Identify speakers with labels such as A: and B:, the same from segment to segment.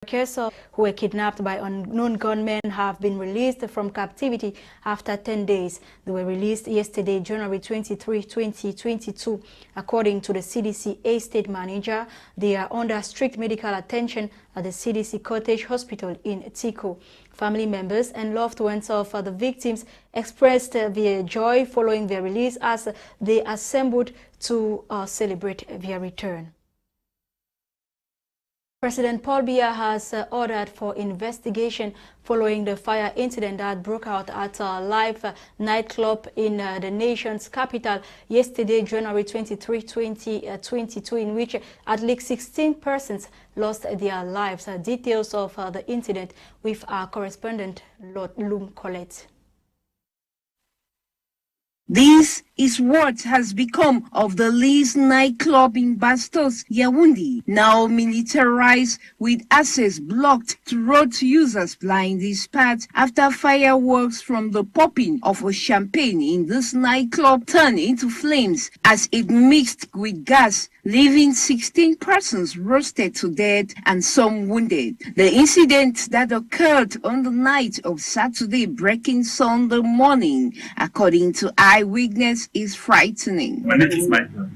A: Workers who were kidnapped by unknown gunmen have been released from captivity after 10 days. They were released yesterday, January 23, 2022. According to the CDC state manager, they are under strict medical attention at the CDC Cottage Hospital in Tiko. Family members and loved ones of the victims expressed their joy following their release as they assembled to celebrate their return. President Paul Biya has ordered for investigation following the fire incident that broke out at a live nightclub in the nation's capital yesterday, January 23, 2022, in which at least 16 persons lost their lives. Details of the incident with our correspondent, Lord Lum Colette.
B: This is what has become of the Lee's nightclub in Bastos, Yaoundé, now militarized with access blocked to road users plying this path after fireworks from the popping of a champagne in this nightclub turned into flames as it mixed with gas, leaving 16 persons roasted to death and some wounded. The incident that occurred on the night of Saturday breaking Sunday morning, according to eyewitness, is frightening.
C: My name is Michael.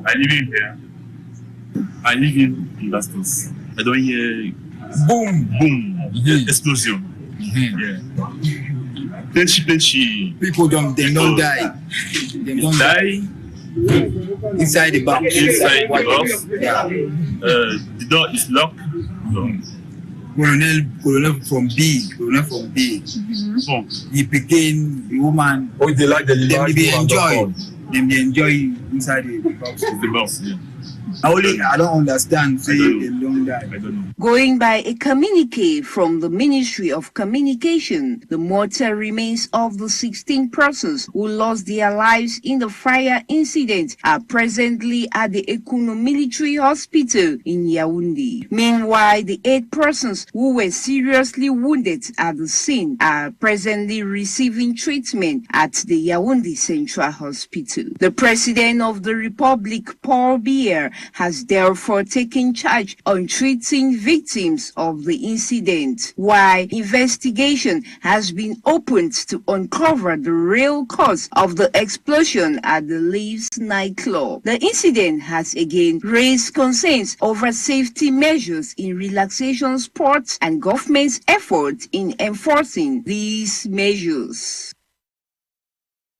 C: I live in here. I live in Bastos. I don't hear boom, boom, explosion. Yeah. Plenty.
D: People don't die. They don't
C: die.
D: Inside the box.
C: Inside the box.
D: Yeah.
C: The door is locked.
D: Colonel from B. He became the woman.
E: Oh, they like the
D: they enjoy inside the box.
C: The box, yeah.
D: I don't understand. Say they don't die.
C: I don't know.
B: Going by a communique from the Ministry of Communication, the mortal remains of the 16 persons who lost their lives in the fire incident are presently at the Ekuno Military Hospital in Yaoundé. Meanwhile, the 8 persons who were seriously wounded at the scene are presently receiving treatment at the Yaoundé Central Hospital. The President of the Republic, Paul Biya, has therefore taken charge on treating victims of the incident, while investigation has been opened to uncover the real cause of the explosion at the Leaves nightclub. The incident has again raised concerns over safety measures in relaxation sports and government's efforts in enforcing these measures.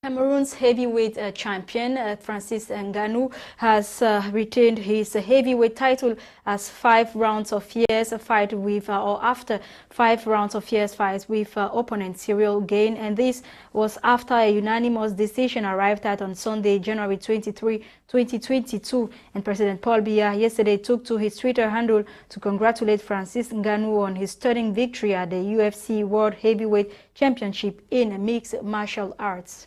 A: Cameroon's heavyweight champion Francis Ngannou has retained his heavyweight title as 5 rounds of fierce fight with or after 5 rounds of fierce fights with opponent Cyril Gane, and this was after a unanimous decision arrived at on Sunday, January 23, 2022. And President Paul Biya yesterday took to his Twitter handle to congratulate Francis Ngannou on his stunning victory at the UFC World Heavyweight Championship in mixed martial arts.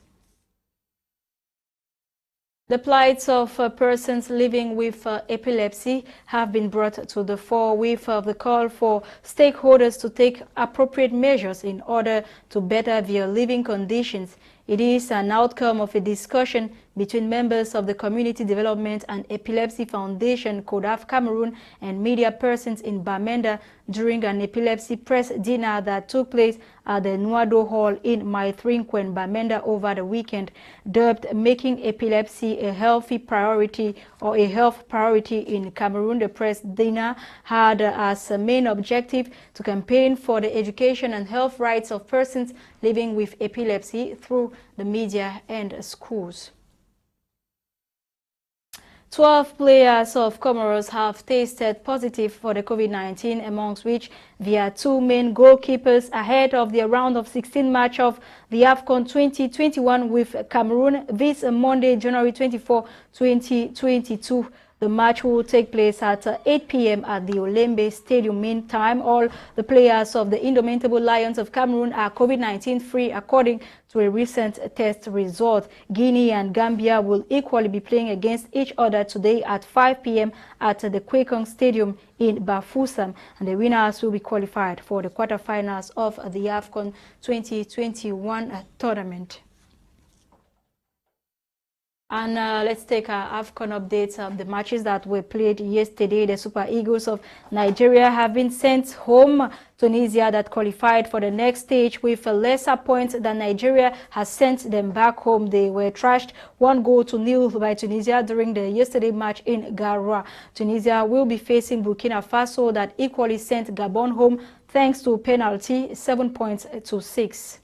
A: The plights of persons living with epilepsy have been brought to the fore with the call for stakeholders to take appropriate measures in order to better their living conditions. It is an outcome of a discussion between members of the Community Development and Epilepsy Foundation, CODAF Cameroon, and media persons in Bamenda during an epilepsy press dinner that took place at the Nuado Hall in Maithrinkwen, Bamenda over the weekend. Dubbed Making Epilepsy a Healthy Priority or a Health Priority in Cameroon, the press dinner had as a main objective to campaign for the education and health rights of persons living with epilepsy through the media and schools. 12 players of Comoros have tested positive for the COVID-19, amongst which their 2 main goalkeepers ahead of the round of 16 match of the AFCON 2021 with Cameroon this Monday, January 24, 2022. The match will take place at 8 p.m. at the Olembe Stadium. Meantime, all the players of the Indomitable Lions of Cameroon are COVID-19 free, according to a recent test result. Guinea and Gambia will equally be playing against each other today at 5 p.m. at the Nsungkikang Stadium in Bafoussam, and the winners will be qualified for the quarterfinals of the AFCON 2021 tournament. And let's take our AFCON updates of the matches that were played yesterday. The Super Eagles of Nigeria have been sent home. Tunisia, that qualified for the next stage with a lesser points than Nigeria, has sent them back home. They were thrashed 1-0 by Tunisia during the yesterday match in Garoua. Tunisia will be facing Burkina Faso, that equally sent Gabon home thanks to penalty, 7 points to 6.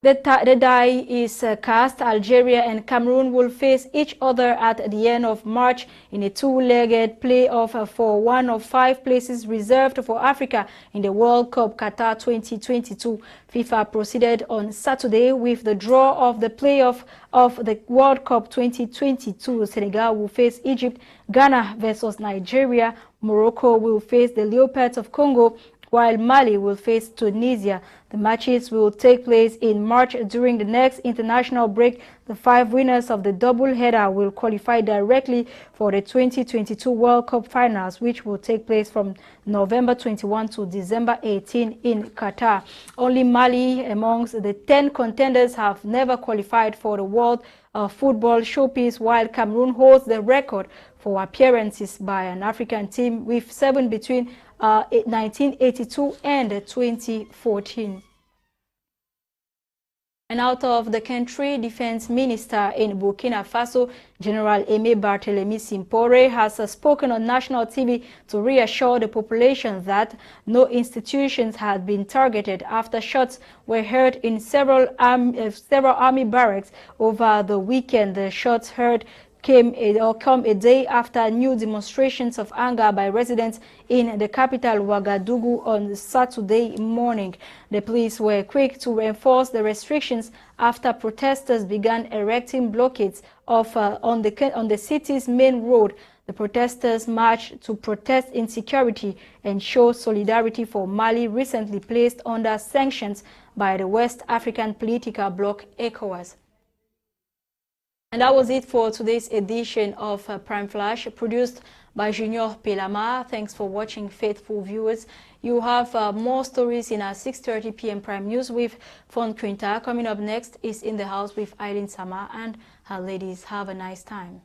A: The die is cast. Algeria and Cameroon will face each other at the end of March in a two-legged playoff for one of 5 places reserved for Africa in the World Cup Qatar 2022. FIFA proceeded on Saturday with the draw of the playoff of the World Cup 2022. Senegal will face Egypt, Ghana versus Nigeria, Morocco will face the Leopards of Congo, while Mali will face Tunisia. The matches will take place in March during the next international break. The 5 winners of the double-header will qualify directly for the 2022 World Cup Finals, which will take place from November 21 to December 18 in Qatar. Only Mali, amongst the 10 contenders, have never qualified for the World Football Showpiece, while Cameroon holds the record for appearances by an African team with 7 between 1982 and 2014. And out of the country, Defense Minister in Burkina Faso, General Aimé Barthélemy Simpore, has spoken on national TV to reassure the population that no institutions had been targeted after shots were heard in several army barracks over the weekend. The shots heard come a day after new demonstrations of anger by residents in the capital Ouagadougou on Saturday morning. The police were quick to enforce the restrictions after protesters began erecting blockades on the city's main road. The protesters marched to protest insecurity and show solidarity for Mali, recently placed under sanctions by the West African political bloc ECOWAS. And that was it for today's edition of Prime Flash, produced by Junior Pelama. Thanks for watching, faithful viewers. You have more stories in our 6:30 p.m. Prime News with Fon Quinta. Coming up next is In the House with Eileen Sama and her ladies. Have a nice time.